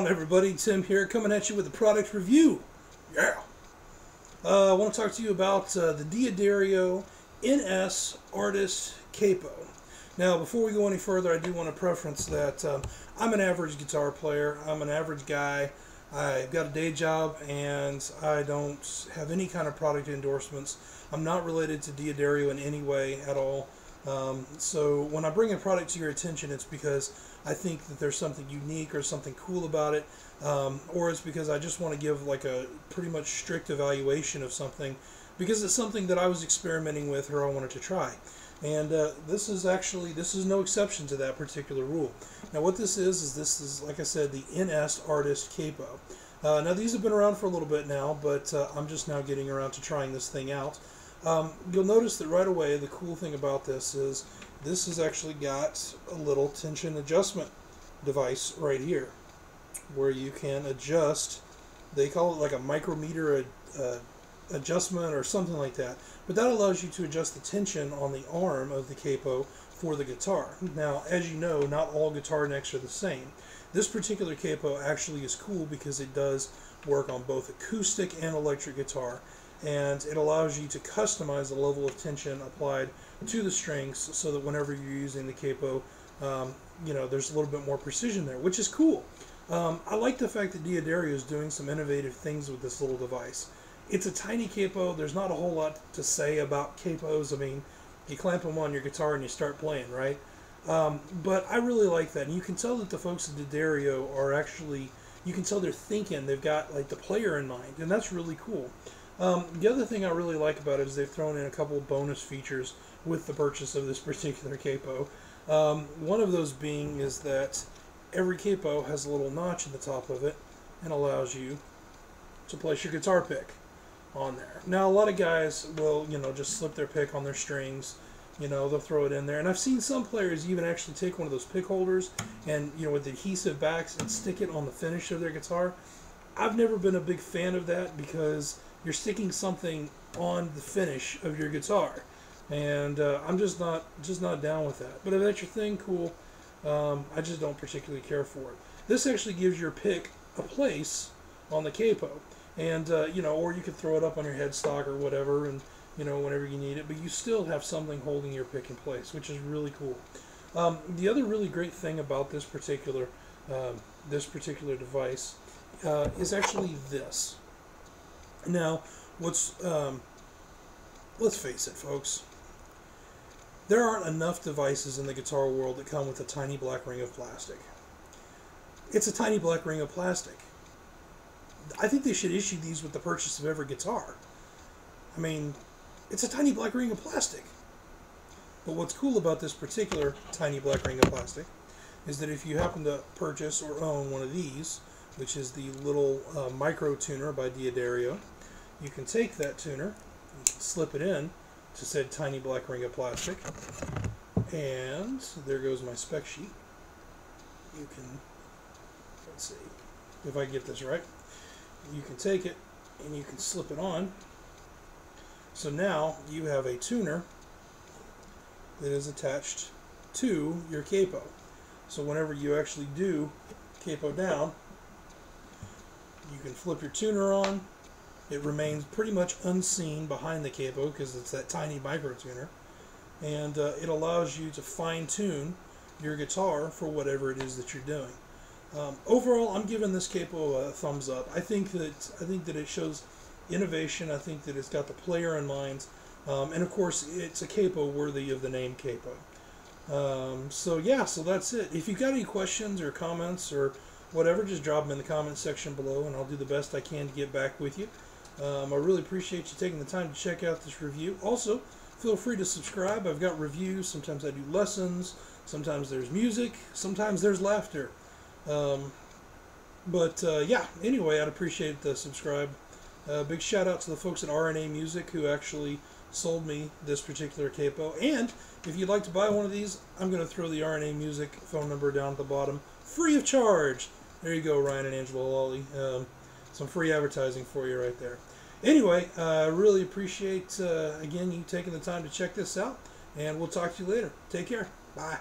everybody, Tim here, coming at you with a product review. Yeah! I want to talk to you about the D'Addario NS Artist Capo. Now, before we go any further, I do want to preference that I'm an average guitar player. I'm an average guy. I've got a day job, and I don't have any kind of product endorsements. I'm not related to D'Addario in any way at all. So when I bring a product to your attention, it's because I think that there's something unique or something cool about it, or it's because I just want to give like a pretty much strict evaluation of something because it's something that I was experimenting with or I wanted to try. And this is no exception to that particular rule. Now what this is like I said, the NS Artist Capo. Now these have been around for a little bit now, but I'm just now getting around to trying this thing out. You'll notice that right away the cool thing about this is this has actually got a little tension adjustment device right here where you can adjust. They call it like a micrometer adjustment or something like that, but that allows you to adjust the tension on the arm of the capo for the guitar. Now, as you know, not all guitar necks are the same. This particular capo actually is cool because it does work on both acoustic and electric guitar, and it allows you to customize the level of tension applied to the strings so that whenever you're using the capo, there's a little bit more precision there, which is cool. I like the fact that D'Addario is doing some innovative things with this little device. It's a tiny capo. There's not a whole lot to say about capos. I mean, you clamp them on your guitar and you start playing, right? But I really like that. And you can tell that the folks at D'Addario are actually, you can tell they're thinking, they've got like the player in mind, and that's really cool. The other thing I really like about it is they've thrown in a couple of bonus features with the purchase of this particular capo. One of those being is that every capo has a little notch in the top of it and allows you to place your guitar pick on there. Now a lot of guys will, just slip their pick on their strings, they'll throw it in there, and I've seen some players even actually take one of those pick holders and, with adhesive backs and stick it on the finish of their guitar. I've never been a big fan of that because you're sticking something on the finish of your guitar, and I'm just not down with that. But if that's your thing, cool. I just don't particularly care for it. This actually gives your pick a place on the capo, and or you could throw it up on your headstock or whatever, and whenever you need it, but you still have something holding your pick in place, which is really cool. The other really great thing about this particular device is actually this. Now, let's face it, folks. There aren't enough devices in the guitar world that come with a tiny black ring of plastic. It's a tiny black ring of plastic. I think they should issue these with the purchase of every guitar. I mean, it's a tiny black ring of plastic. But what's cool about this particular tiny black ring of plastic is that if you happen to purchase or own one of these, which is the little micro tuner by D'Addario, you can take that tuner, slip it in to said tiny black ring of plastic, and there goes my spec sheet. You can, let's see if I get this right, you can take it and you can slip it on. So now you have a tuner that is attached to your capo. So whenever you actually do capo down, you can flip your tuner on. It remains pretty much unseen behind the capo because it's that tiny micro tuner, and it allows you to fine-tune your guitar for whatever it is that you're doing. Overall, I'm giving this capo a thumbs up. I think that it shows innovation. I think that it's got the player in mind, and of course, it's a capo worthy of the name capo. So that's it. If you've got any questions or comments or whatever, just drop them in the comments section below, and I'll do the best I can to get back with you. I really appreciate you taking the time to check out this review. Also, feel free to subscribe. I've got reviews. Sometimes I do lessons. Sometimes there's music. Sometimes there's laughter. Anyway, I'd appreciate the subscribe. Big shout out to the folks at RNA Music who actually sold me this particular capo. And if you'd like to buy one of these, I'm going to throw the RNA Music phone number down at the bottom, free of charge. There you go, Ryan and Angela Lawley. Some free advertising for you right there. Anyway, I really appreciate, again, you taking the time to check this out, and we'll talk to you later. Take care. Bye.